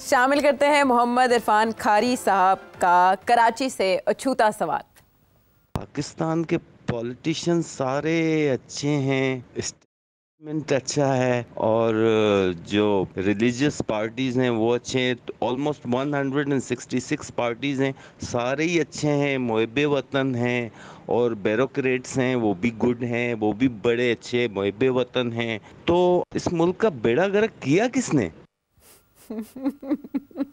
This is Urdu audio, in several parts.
شامل کرتے ہیں محمد عرفان کھاری صاحب کا کراچی سے اچھوتا سوال۔ پاکستان کے پولیٹیشین سارے اچھے ہیں، اسٹیٹمنٹ اچھا ہے، اور جو ریلیجیس پارٹیز ہیں وہ اچھے ہیں۔ آلموسٹ 166 پارٹیز ہیں، سارے ہی اچھے ہیں، محب وطن ہیں، اور بیوروکریٹس ہیں وہ بھی گڈ ہیں، وہ بھی بڑے اچھے محب وطن ہیں۔ تو اس ملک کا بیڑا غرق کیا کس نے؟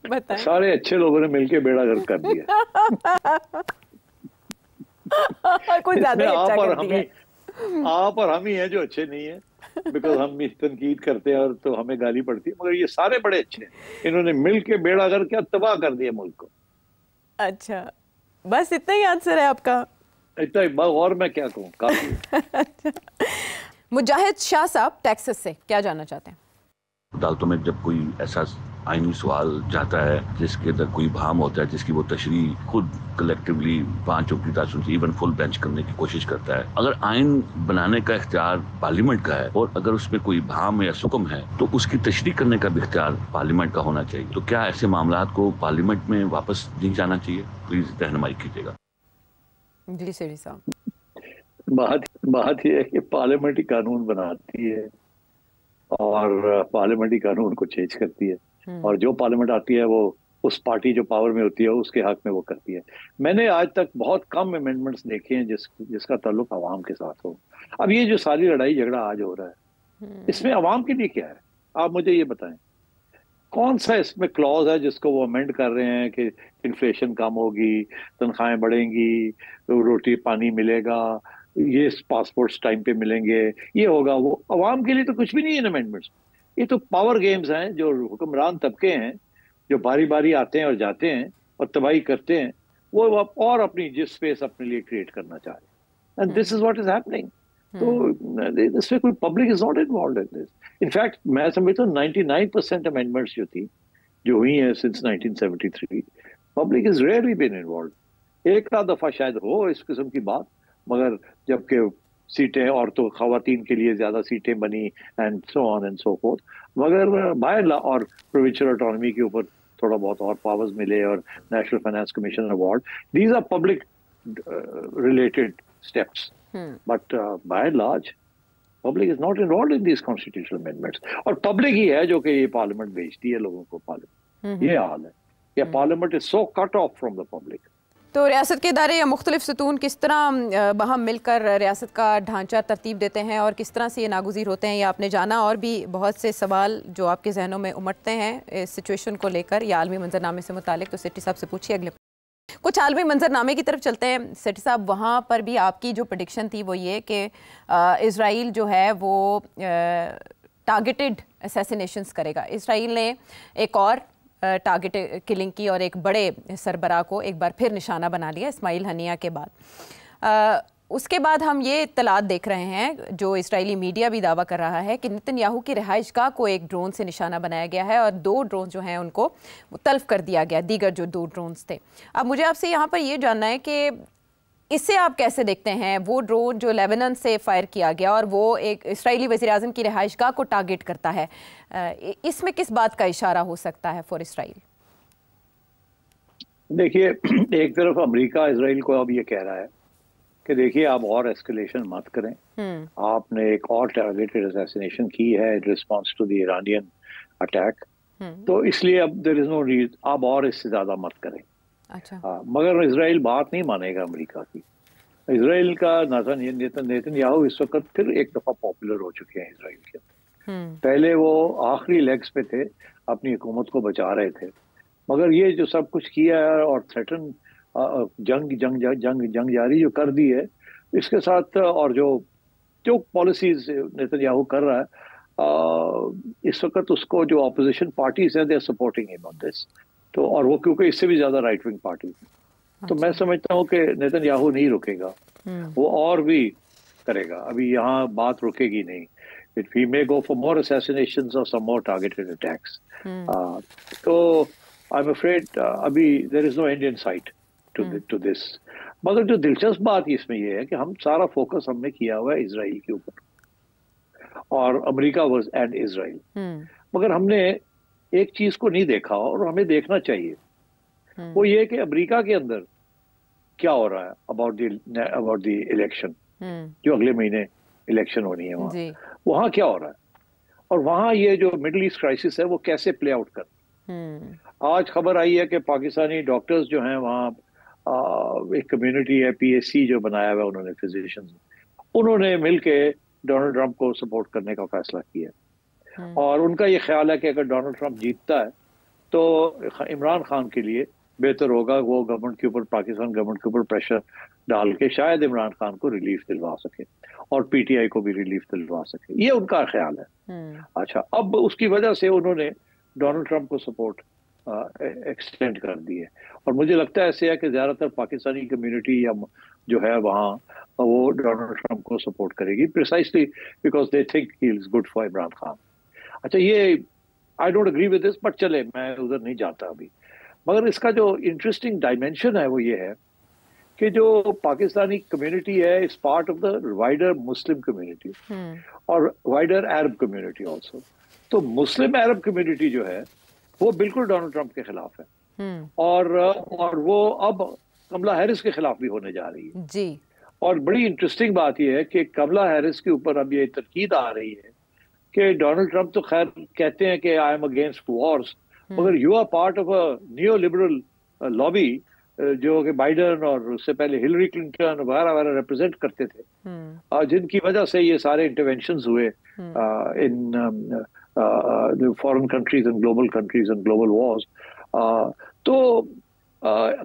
بتائیں۔ سارے اچھے لوگوں نے مل کے بیڑا غرق کر دیا۔ کوئی اس زیادہ میں ہی اچھا کر دیا۔ آپ اور ہم ہی ہیں جو اچھے نہیں ہیں، بیکاز ہم بھی تنقید کرتے ہیں اور تو ہمیں گالی پڑتی ہے، مگر یہ سارے بڑے اچھے ہیں، انہوں نے مل کے بیڑا غرق کیا، تباہ کر دیا ملک کو۔ اچھا، بس اتنا ہی آنسر ہے آپ کا؟ اتنا، اور میں کیا کہوں، کافی ہے۔ مجاہد شاہ صاحب ٹیکسس سے کیا جاننا چاہتے ہیں؟ عدالتوں میں جب کوئی ایسا آئینی سوال جاتا ہے جس کے اندر کوئی ابہام ہوتا ہے، جس کی وہ تشریح خود کلیکٹیولی 5 وکیل سے ایون فل بینچ کرنے کی کوشش کرتا ہے، اگر آئین بنانے کا اختیار پارلیمنٹ کا ہے اور اگر اس میں کوئی ابہام یا سکم ہے تو اس کی تشریح کرنے کا بھی اختیار پارلیمنٹ کا ہونا چاہیے۔ تو کیا ایسے معاملات کو پارلیمنٹ میں واپس نہیں جانا چاہیے؟ پلیز رہنمائی کیجیے گا۔ جی سیری صاحب۔ بات یہ ہے کہ پارلیمنٹی قانون بناتی ہے اور پارلیمنٹی قانون کو چینج کرتی ہے، اور جو پارلیمنٹ آتی ہے وہ اس پارٹی جو پاور میں ہوتی ہے اس کے حق میں وہ کرتی ہے۔ میں نے آج تک بہت کم امینڈمنٹس دیکھے ہیں جس کا تعلق عوام کے ساتھ ہو۔ اب یہ جو ساری لڑائی جھگڑا آج ہو رہا ہے، اس میں عوام کے لیے کیا ہے؟ آپ مجھے یہ بتائیں، کون سا اس میں کلوز ہے جس کو وہ امینڈ کر رہے ہیں کہ انفلیشن کم ہوگی، تنخواہیں بڑھیں گی، روٹی پانی ملے گا، یہ پاسپورٹس ٹائم پہ ملیں گے، یہ ہوگا وہ؟ عوام کے لیے تو کچھ بھی نہیں ہے امینڈمنٹس۔ یہ تو پاور گیمز ہیں، جو حکمران طبقے ہیں جو باری باری آتے ہیں اور جاتے ہیں اور تباہی کرتے ہیں، وہ اور اپنی جس اسپیس اپنے لیے کریٹ کرنا چاہ رہے ہیں، and this is what is happening. تو اس میں کوئی public is not involved in this. In fact میں سمجھتا ہوں 99% امینڈمنٹس جو ہوئی ہیں since 1973، public is rarely been involved. ایک آدھ دفعہ شاید ہو اس قسم کی بات، مگر جبکہ سیٹیں عورتوں خواتین کے لیے زیادہ سیٹیں بنی and so on and so forth, مگر بائی لا اور پروونشل اٹانومی کے اوپر تھوڑا بہت اور پاورز ملے اور national finance commission award, these are public related steps, but by and large public is not involved in these constitutional amendments. اور پبلک ہی ہے جو کہ یہ پارلیمنٹ بھیجتی ہے لوگوں کو پارلیمنٹ۔ یہ حال ہے کہ parliament is so cut off from the public. تو ریاست کے ادارے یا مختلف ستون کس طرح باہم مل کر ریاست کا ڈھانچہ ترتیب دیتے ہیں اور کس طرح سے یہ ناگزیر ہوتے ہیں، یہ آپ نے جانا، اور بھی بہت سے سوال جو آپ کے ذہنوں میں امٹتے ہیں اس سچویشن کو لے کر یا عالمی منظرنامے سے متعلق، تو سیٹھی صاحب سے پوچھیے اگلے کچھ عالمی منظرنامے کی طرف چلتے ہیں۔ سیٹھی صاحب، وہاں پر بھی آپ کی جو پریڈکشن تھی وہ یہ کہ اسرائیل جو ہے وہ ٹارگیٹڈ اسیسینیشنز کرے گا۔ اسرائیل نے ایک اور ٹارگٹ کلنگ کی اور ایک بڑے سربراہ کو ایک بار پھر نشانہ بنا لیا اسماعیل ہنیہ کے بعد۔ اس کے بعد ہم یہ اطلاعات دیکھ رہے ہیں جو اسرائیلی میڈیا بھی دعویٰ کر رہا ہے کہ نتن یاہو کی رہائش گاہ کو ایک ڈرون سے نشانہ بنایا گیا ہے اور 2 ڈرون جو ہیں ان کو تلف کر دیا گیا، دیگر جو 2 ڈرونز تھے۔ اب مجھے آپ سے یہاں پر یہ جاننا ہے کہ اس سے آپ کیسے دیکھتے ہیں وہ ڈرون جو لیبنان سے فائر کیا گیا اور وہ ایک اسرائیلی وزیراعظم کی رہائش گاہ کو ٹارگٹ کرتا ہے، اس میں کس بات کا اشارہ ہو سکتا ہے فور اسرائیل؟ دیکھیے، ایک طرف امریکہ اسرائیل کو اب یہ کہہ رہا ہے کہ دیکھیے آپ اور ایسکلیشن مت کریں، آپ نے ایک اور ٹارگیٹڈ اسیسینیشن کی ہے in response to the Iranian attack, تو اس لیے اب دیر از نو نیڈ آپ اور اس سے زیادہ مت کریں۔ مگر اسرائیل بات نہیں مانے گا امریکہ کی۔ اسرائیل کا نیتن یاہو اس وقت پھر ایک دفعہ پاپولر ہو چکے ہیں اسرائیل کے۔ پہلے وہ آخری لیگز پہ تھے، اپنی حکومت کو بچا رہے تھے، مگر یہ جو سب کچھ کیا ہے اور تھریٹن جنگ جاری جو کر دی ہے اس کے ساتھ، اور جو پالیسیز نیتن یاہو کر رہا ہے اس وقت، اس کو جو اپوزیشن پارٹیز ہیں دے آر سپورٹنگ ہم آن دس، تو اور وہ کیونکہ اس سے بھی زیادہ رائٹ ونگ پارٹی، تو میں سمجھتا ہوں کہ نیتن یاہو نہیں رکے گا، وہ اور بھی کرے گا۔ ابھی یہاں بات رکے گی نہیں۔ We may go for more assassinations or some more targeted attacks. So I'm afraid ابھی there is no end in sight to this. مگر جو دلچسپ بات اس میں یہ ہے کہ ہم سارا فوکس ہم نے کیا ہوا ہے اسرائیل کے اوپر اور امریکہ اینڈ اسرائیل، مگر ہم نے ایک چیز کو نہیں دیکھا اور ہمیں دیکھنا چاہیے, وہ یہ کہ امریکہ کے اندر کیا ہو رہا ہے اباؤٹ دی الیکشن, جو اگلے مہینے الیکشن ہونی ہے وہاں کیا ہو رہا ہے, اور وہاں یہ جو مڈل ایسٹ کرائسس ہے وہ کیسے پلے آؤٹ کر. آج خبر آئی ہے کہ پاکستانی ڈاکٹرز جو ہیں وہاں ایک کمیونٹی ہے PAC جو بنایا ہوا ہے انہوں نے, فزیشنز, انہوں نے مل کے ڈونلڈ ٹرمپ کو سپورٹ کرنے کا فیصلہ کیا, اور ان کا یہ خیال ہے کہ اگر ڈونلڈ ٹرمپ جیتتا ہے تو عمران خان کے لیے بہتر ہوگا وہ گورنمنٹ کے اوپر, پاکستان گورنمنٹ کے اوپر پریشر ڈال کے شاید عمران خان کو ریلیف دلوا سکے اور PTI کو بھی ریلیف دلوا سکے, یہ ان کا خیال ہے. اچھا, اب اس کی وجہ سے انہوں نے ڈونلڈ ٹرمپ کو سپورٹ ایکسٹینڈ کر دی ہے, اور مجھے لگتا ہے ایسے ہے کہ زیادہ تر پاکستانی کمیونٹی یا جو ہے وہاں وہ ڈونلڈ ٹرمپ کو سپورٹ کرے گی, precisely because they think he is good for Imran Khan. اچھا, یہ I don't agree with this, but چلے میں ادھر نہیں جاتا ابھی. مگر اس کا جو انٹرسٹنگ ڈائمینشن ہے وہ یہ ہے کہ جو پاکستانی کمیونٹی ہے اس part of the wider Muslim community اور وائڈر عرب کمیونٹی آلسو. تو مسلم عرب کمیونٹی جو ہے وہ بالکل ڈونلڈ ٹرمپ کے خلاف ہے, اور وہ اب کملا ہیرس کے خلاف بھی ہونے جا رہی ہے جی. اور بڑی انٹرسٹنگ بات یہ ہے کہ کملا ہیرس کے اوپر اب یہ تنقید آ رہی ہے کہ ڈونلڈ ٹرمپ تو خیر کہتے ہیں کہ آئی ایم اگینسٹ وارز, مگر you are part of a neo liberal lobby جو کہ بائیڈن اور اس سے پہلے ہلری کلنٹن وغیرہ وغیرہ ریپرزینٹ کرتے تھے, جن کی وجہ سے یہ سارے انٹرونشنز ہوئے in foreign countries and global countries and global wars. تو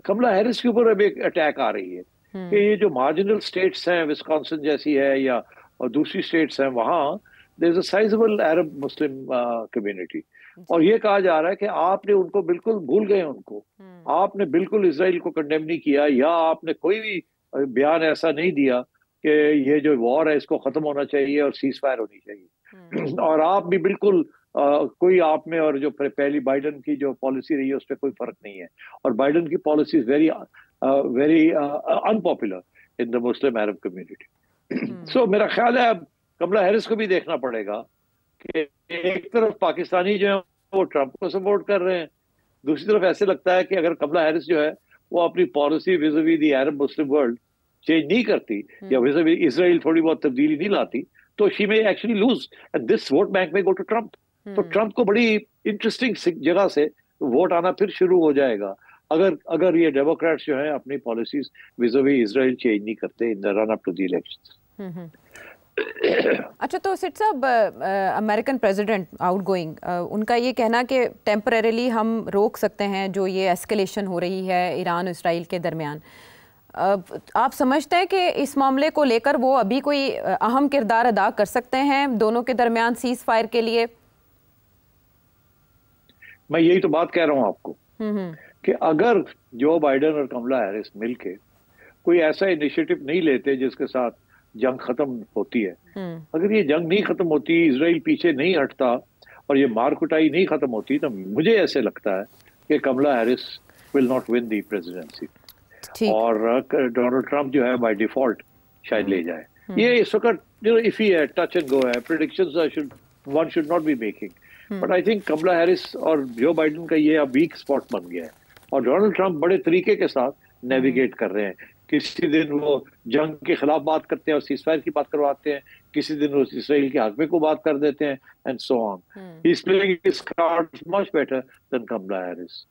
کملا ہیرس کے اوپر اب ایک اٹیک آ رہی ہے کہ یہ جو مارجنل اسٹیٹس ہیں, وسکانسن جیسی ہے یا دوسری اسٹیٹس ہیں, وہاں دیر از اے سائزبل عرب مسلم کمیونٹی, اور یہ کہا جا رہا ہے کہ آپ نے ان کو بالکل بھول گئے, ان کو آپ نے بالکل اسرائیل کو کنڈیم نہیں کیا, یا آپ نے کوئی بھی بیان ایسا نہیں دیا کہ یہ جو وار ہے اس کو ختم ہونا چاہیے اور سیز فائر ہونی چاہیے, اور آپ بھی بالکل کوئی آپ میں اور جو پہلی بائیڈن کی جو پالیسی رہی ہے اس پہ کوئی فرق نہیں ہے, اور بائیڈن کی پالیسی ویری ویری انپاپولر ان دا مسلم عرب کمیونٹی. سو میرا خیال ہے اب کملا ہیرس کو بھی دیکھنا پڑے گا کہ ایک طرف پاکستانی جو ہیں وہ ٹرمپ کو سپورٹ کر رہے ہیں, دوسری طرف ایسے لگتا ہے کہ اگر کملا ہیرس جو ہے وہ اپنی پالیسی ویزوی دی عرب مسلم ورلڈ چینج نہیں کرتی یا ویزوی اسرائیل تھوڑی بہت تبدیلی نہیں لاتی تو شی میں actually lose and this vote bank میں گو ٹو ٹرمپ. تو ٹرمپ کو بڑی انٹرسٹنگ جگہ سے ووٹ آنا پھر شروع ہو جائے گا اگر یہ ڈیموکریٹس جو ہیں اپنی پالیسیز ویزوی اسرائیل چینج نہیں کرتے ان دا رن اپ ٹو دی الیکشنز. اچھا, تو سٹ صاحب امریکن پریزیڈنٹ آؤٹ گوئنگ, ان کا یہ کہنا کہ ٹیمپریریلی ہم روک سکتے ہیں جو یہ ایسکیلیشن ہو رہی ہے ایران اور اسرائیل کے درمیان, آپ سمجھتے ہیں کہ اس معاملے کو لے کر وہ ابھی کوئی اہم کردار ادا کر سکتے ہیں دونوں کے درمیان سیز فائر کے لیے؟ میں یہی تو بات کہہ رہا ہوں آپ کو کہ اگر جو بائیڈن اور کملا ہیرس مل کے کوئی ایسا انیشیٹو نہیں لیتے جس کے ساتھ جنگ ختم ہوتی ہے, اگر یہ جنگ نہیں ختم ہوتی, اسرائیل پیچھے نہیں ہٹتا اور یہ مار کٹائی نہیں ختم ہوتی, تو مجھے ایسے لگتا ہے کہ Kamala Harris will not win the presidency اور ڈونلڈ ٹرمپ جو ہے بائی ڈیفالٹ شاید لے جائے. یہ اس وقت افی ہے, ٹچ اینڈ گو ہے, predictions one should not be making, but I think Kamala Harris اور جو بائیڈن کا یہ اب ویک اسپاٹ بن گیا ہے, اور ڈونلڈ ٹرمپ بڑے طریقے کے ساتھ نیویگیٹ کر رہے ہیں. کسی دن وہ جنگ کے خلاف بات کرتے ہیں اور سیز فائر کی بات کرواتے ہیں, کسی دن وہ اسرائیل کے حق میں کو بات کر دیتے ہیں, and so on. He is playing his cards much better than Kamala Harris.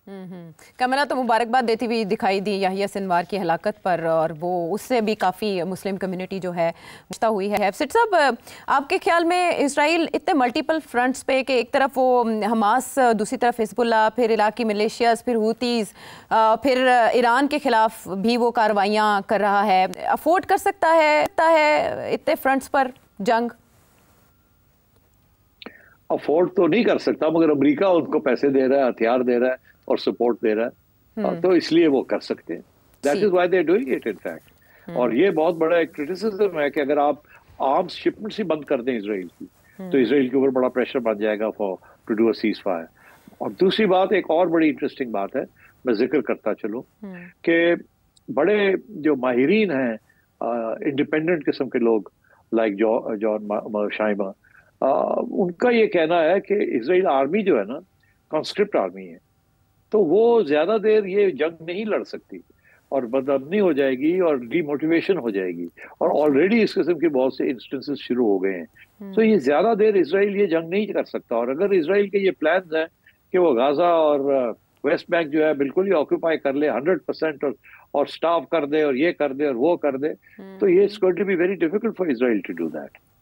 Kamala تو مبارکباد دیتی ہوئی دکھائی دی یحییٰ سنوار کی ہلاکت پر, اور وہ اس سے بھی کافی مسلم کمیونٹی جو ہے مشتاق ہوئی ہے. سٹ صاحب, آپ کے خیال میں اسرائیل اتنے ملٹیپل فرنٹس پہ کہ ایک طرف وہ حماس, دوسری طرف حزب اللہ, پھر عراقی ملیشیاز, پھر ہوتیز, پھر ایران کے خلاف بھی وہ کارروائیاں کر رہا ہے, افورڈ کر سکتا ہے اتنے فرنٹس پر جنگ؟ افورڈ تو نہیں کر سکتا, مگر امریکہ ان کو پیسے دے رہا ہے, ہتھیار دے رہا ہے اور سپورٹ دے رہا ہے, تو اس لیے وہ کر سکتے ہیں. That is why they doing it in fact. اور یہ بہت بڑا ایک کرٹیسزم ہے کہ اگر آپ آرمز شپمنٹس ہی بند کر دیں اسرائیل کی, تو اسرائیل کے اوپر بڑا پریشر بن جائے گا for to do a ceasefire. اور دوسری بات, ایک اور بڑی انٹرسٹنگ بات ہے, میں ذکر کرتا چلوں کہ بڑے جو ماہرین ہیں انڈیپینڈنٹ قسم کے لوگ لائک جان شائمہ, ان کا یہ کہنا ہے کہ اسرائیل آرمی جو ہے نا کانسکرپٹ آرمی ہے، تو وہ زیادہ دیر یہ جنگ نہیں لڑ سکتی اور بدامنی ہو جائے گی اور ڈی موٹیویشن ہو جائے گی، اور آلریڈی اس قسم کے بہت سے انسٹنسز شروع ہو گئے ہیں. تو یہ زیادہ دیر اسرائیل یہ جنگ نہیں کر سکتا، اور اگر اسرائیل کے یہ پلانز ہیں کہ وہ غازہ اور ویسٹ بینک جو ہے بالکل ہی آکوپائی کر لے 100% اور سٹاف کر دے اور یہ کر دے اور وہ کر دے، تو یہ it's going to be very difficult for Israel to do that.